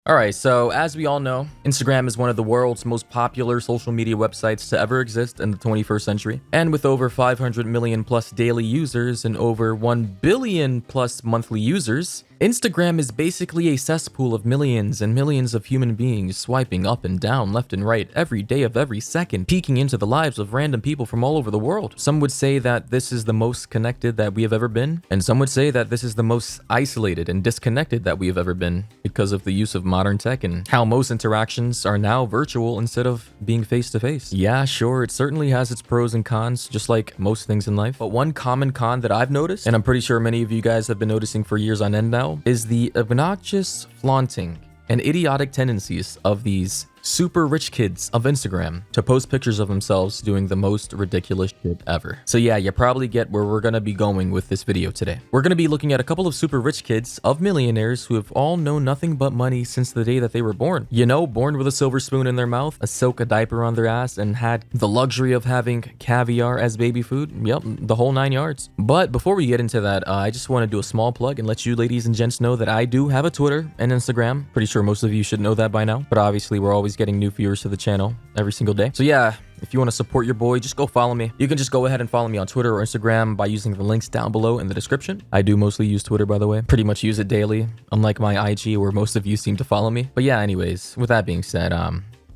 Alright, so as we all know, Instagram is one of the world's most popular social media websites to ever exist in the 21st century. And with over 500 million plus daily users and over 1 billion plus monthly users, Instagram is basically a cesspool of millions and millions of human beings swiping up and down, left and right, every day of every second, peeking into the lives of random people from all over the world. Some would say that this is the most connected that we have ever been, and some would say that this is the most isolated and disconnected that we have ever been because of the use of modern tech and how most interactions are now virtual instead of being face-to-face. Yeah, sure, it certainly has its pros and cons, just like most things in life. But one common con that I've noticed, and I'm pretty sure many of you guys have been noticing for years on end now, is the obnoxious flaunting and idiotic tendencies of these super rich kids of Instagram to post pictures of themselves doing the most ridiculous shit ever. So yeah, you probably get where we're gonna be going with this video today. We're gonna be looking at a couple of super rich kids of millionaires who have all known nothing but money since the day that they were born. You know, born with a silver spoon in their mouth, a silk diaper on their ass, and had the luxury of having caviar as baby food. Yep, the whole 9 yards. But before we get into that, I just want to do a small plug and let you ladies and gents know that I do have a Twitter and Instagram. Pretty sure most of you should know that by now, but obviously we're always getting new viewers to the channel every single day. So yeah, if you want to support your boy, just go follow me. You can just go ahead and follow me on Twitter or Instagram by using the links down below in the description. I do mostly use Twitter, by the way. Pretty much use it daily, unlike my IG where most of you seem to follow me. But yeah, anyways, with that being said,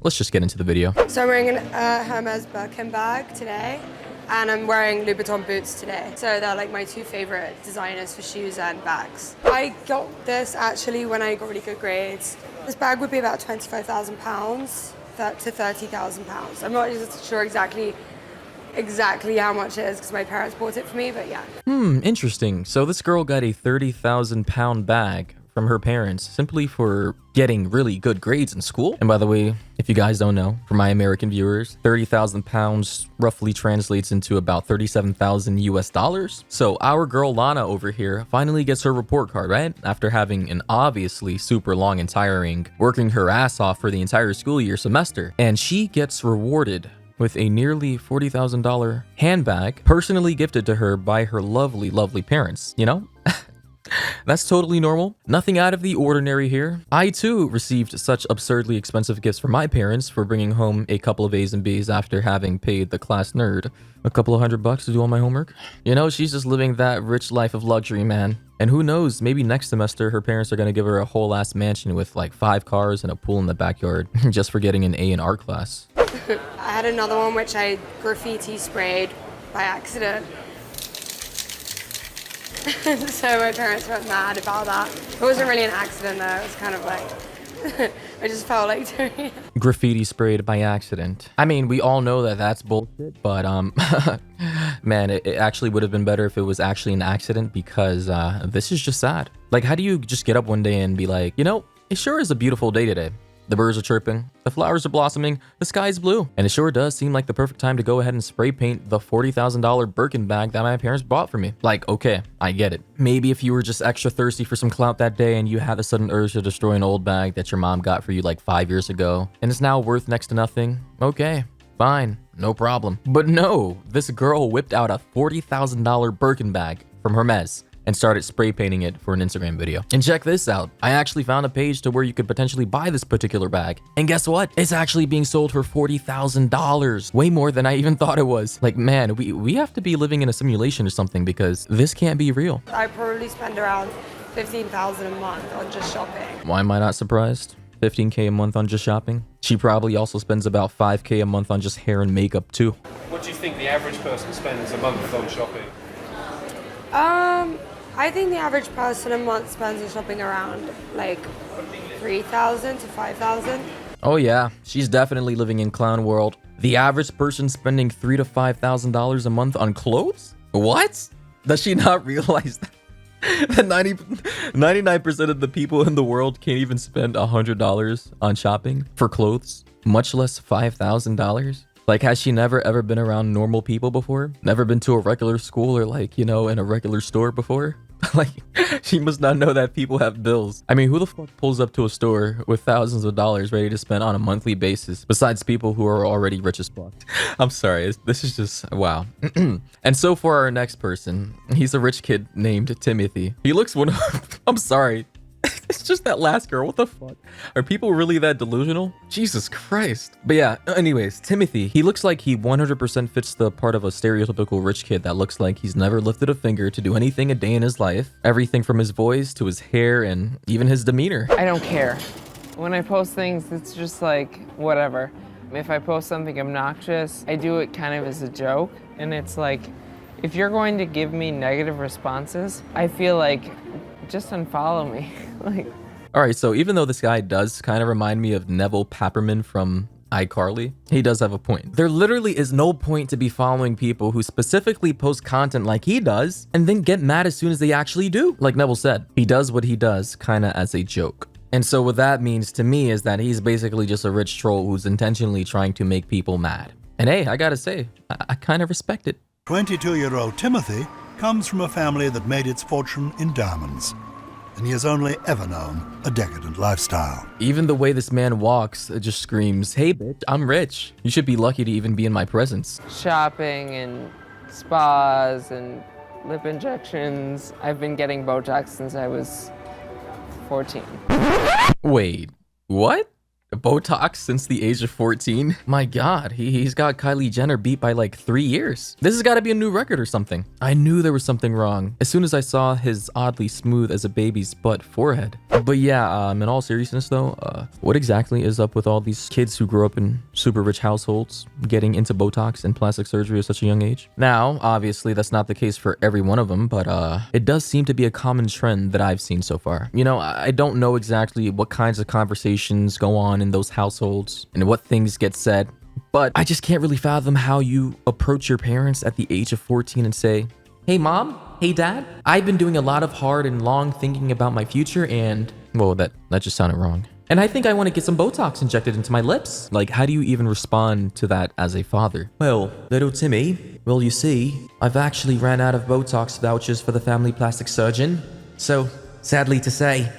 let's just get into the video. So I'm wearing a Hermes Birkin bag today, and I'm wearing Louboutin boots today. So they're like my two favorite designers for shoes and bags. I got this actually when I got really good grades. This bag would be about £25,000 to £30,000. I'm not sure exactly how much it is because my parents bought it for me, but yeah. Interesting. So this girl got a £30,000 bag from her parents simply for getting really good grades in school. And by the way, if you guys don't know, for my American viewers, 30,000 pounds roughly translates into about 37,000 US dollars. So our girl Lana over here finally gets her report card, right? After having an obviously super long and tiring, working her ass off for the entire school year semester. And she gets rewarded with a nearly $40,000 handbag personally gifted to her by her lovely, lovely parents, you know? That's totally normal. Nothing out of the ordinary here. I too received such absurdly expensive gifts from my parents for bringing home a couple of A's and B's after having paid the class nerd a couple of $100 to do all my homework. You know, she's just living that rich life of luxury, man. And who knows, maybe next semester her parents are gonna give her a whole ass mansion with like 5 cars and a pool in the backyard just for getting an A in art class. I had another one which I graffiti sprayed by accident. So my parents went mad about that. It wasn't really an accident though, it was kind of like, I just felt like doing it. Graffiti sprayed by accident. I mean, we all know that that's bullshit, but man, it actually would have been better if it was actually an accident because this is just sad. Like, how do you just get up one day and be like, you know, it sure is a beautiful day today. The birds are chirping, the flowers are blossoming, the sky is blue. And it sure does seem like the perfect time to go ahead and spray paint the $40,000 Birkin bag that my parents bought for me. Like, okay, I get it. Maybe if you were just extra thirsty for some clout that day and you had the sudden urge to destroy an old bag that your mom got for you like 5 years ago, and it's now worth next to nothing, okay, fine, no problem. But no, this girl whipped out a $40,000 Birkin bag from Hermes and started spray painting it for an Instagram video. And check this out. I actually found a page to where you could potentially buy this particular bag. And guess what? It's actually being sold for $40,000. Way more than I even thought it was. Like, man, we have to be living in a simulation or something because this can't be real. I probably spend around $15,000 a month on just shopping. Why am I not surprised? 15K a month on just shopping. She probably also spends about 5K a month on just hair and makeup too. What do you think the average person spends a month on shopping? I think the average person a month spends on shopping around like 3,000 to 5,000. Oh yeah, she's definitely living in clown world. The average person spending $3,000 to $5,000 a month on clothes? What? Does she not realize that? That 99% of the people in the world can't even spend $100 on shopping for clothes, much less $5,000? Like, has she never ever been around normal people before? Never been to a regular school or like, you know, in a regular store before? Like, she must not know that people have bills. I mean, who the fuck pulls up to a store with thousands of dollars ready to spend on a monthly basis besides people who are already rich as fuck? I'm sorry, this is just, wow. And so for our next person, he's a rich kid named Timothy. He looks one of, I'm sorry. It's just that last girl. What the fuck? Are people really that delusional? Jesus Christ. But yeah, anyways, Timothy, he looks like he 100% fits the part of a stereotypical rich kid that looks like he's never lifted a finger to do anything a day in his life. Everything from his voice to his hair and even his demeanor. I don't care. When I post things, it's just like, whatever. If I post something obnoxious, I do it kind of as a joke. And it's like, if you're going to give me negative responses, I feel like, just unfollow me. Like. All right, so even though this guy does kind of remind me of Neville Papperman from iCarly, he does have a point. There literally is no point to be following people who specifically post content like he does and then get mad as soon as they actually do. Like Neville said, he does what he does kind of as a joke. And so what that means to me is that he's basically just a rich troll who's intentionally trying to make people mad. And hey, I gotta say, I kind of respect it. 22-year-old Timothy comes from a family that made its fortune in diamonds, and he has only ever known a decadent lifestyle. Even the way this man walks, it just screams, hey bitch, I'm rich. You should be lucky to even be in my presence. Shopping and spas and lip injections. I've been getting Botox since I was 14. Wait, what? Botox since the age of 14? My God, he's got Kylie Jenner beat by like 3 years. This has got to be a new record or something. I knew there was something wrong as soon as I saw his oddly smooth as a baby's butt forehead. But yeah, in all seriousness though, what exactly is up with all these kids who grew up in super rich households getting into Botox and plastic surgery at such a young age? Now, obviously that's not the case for every one of them, but it does seem to be a common trend that I've seen so far. You know, I don't know exactly what kinds of conversations go on in those households and what things get said, but I just can't really fathom how you approach your parents at the age of 14 and say, hey mom, hey dad, I've been doing a lot of hard and long thinking about my future and, whoa, that just sounded wrong. And I think I want to get some Botox injected into my lips. Like, how do you even respond to that as a father? Well, little Timmy, well, you see, I've actually ran out of Botox vouchers for the family plastic surgeon. So, sadly to say,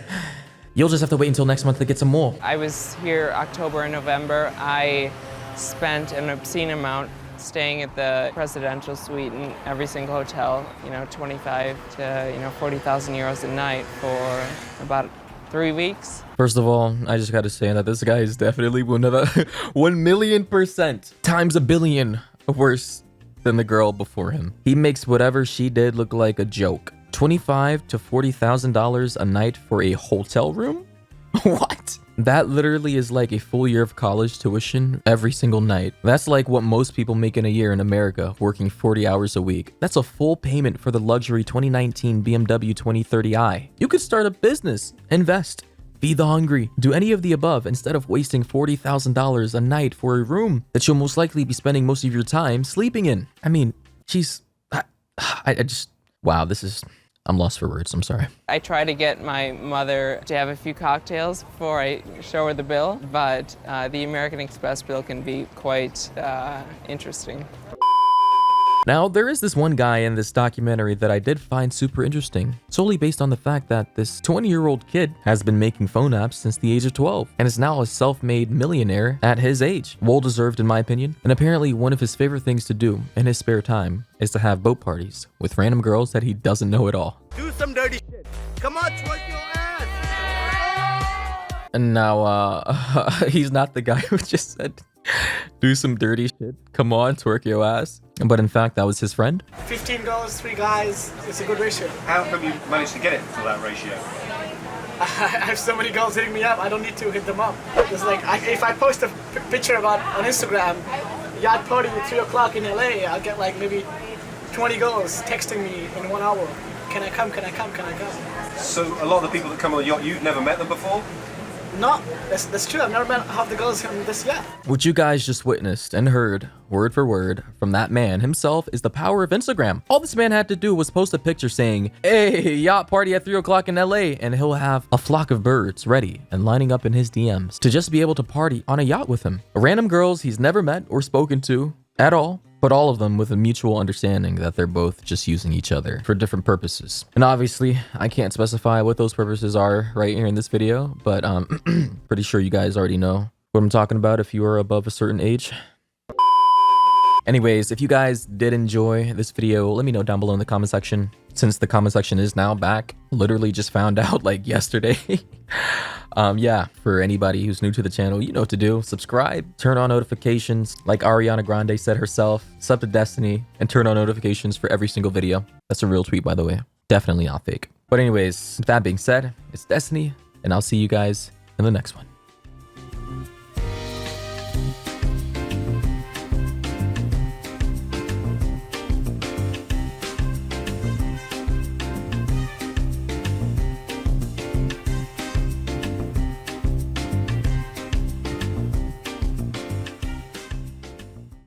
you'll just have to wait until next month to get some more. I was here October and November. I spent an obscene amount staying at the presidential suite in every single hotel, 25 to 40,000 euros a night for about 3 weeks. First of all, I just gotta say that this guy is definitely 1,000,000% times a billion worse than the girl before him. He makes whatever she did look like a joke. $25,000 to $40,000 a night for a hotel room? What? That literally is like a full year of college tuition every single night. That's like what most people make in a year in America, working 40 hours a week. That's a full payment for the luxury 2019 BMW 2030i. You could start a business, invest, feed the hungry, do any of the above instead of wasting $40,000 a night for a room that you'll most likely be spending most of your time sleeping in. I mean, wow, I'm lost for words, I'm sorry. I try to get my mother to have a few cocktails before I show her the bill, but the American Express bill can be quite interesting. Now, there is this one guy in this documentary that I did find super interesting, solely based on the fact that this 20-year-old kid has been making phone apps since the age of 12, and is now a self-made millionaire at his age. Well-deserved in my opinion, and apparently one of his favorite things to do in his spare time is to have boat parties with random girls that he doesn't know at all. Do some dirty shit. Come on, twerk your ass. And now, he's not the guy who just said, do some dirty shit. Come on, twerk your ass. But in fact, that was his friend. 15 girls, 3 guys. It's a good ratio. How come you managed to get it to that ratio? I have so many girls hitting me up. I don't need to hit them up. It's like if I post a picture on Instagram, yacht party at 3 o'clock in LA, I'll get like maybe 20 girls texting me in 1 hour. Can I come? Can I come? Can I come? So a lot of the people that come on the yacht, you've never met them before? No, that's true. I've never met half the girls on this yacht. What you guys just witnessed and heard, word for word, from that man himself is the power of Instagram. All this man had to do was post a picture saying, hey, yacht party at 3 o'clock in LA, and he'll have a flock of birds ready and lining up in his DMs to just be able to party on a yacht with him. Random girls he's never met or spoken to at all, but all of them with a mutual understanding that they're both just using each other for different purposes. And obviously, I can't specify what those purposes are right here in this video, but pretty sure you guys already know what I'm talking about if you are above a certain age. Anyways, if you guys did enjoy this video, let me know down below in the comment section. Since the comment section is now back, literally just found out like yesterday. Yeah, for anybody who's new to the channel, you know what to do. Subscribe, turn on notifications, like Ariana Grande said herself, sub to Destiny, and turn on notifications for every single video. That's a real tweet, by the way. Definitely not fake. But anyways, with that being said, it's Destiny, and I'll see you guys in the next one.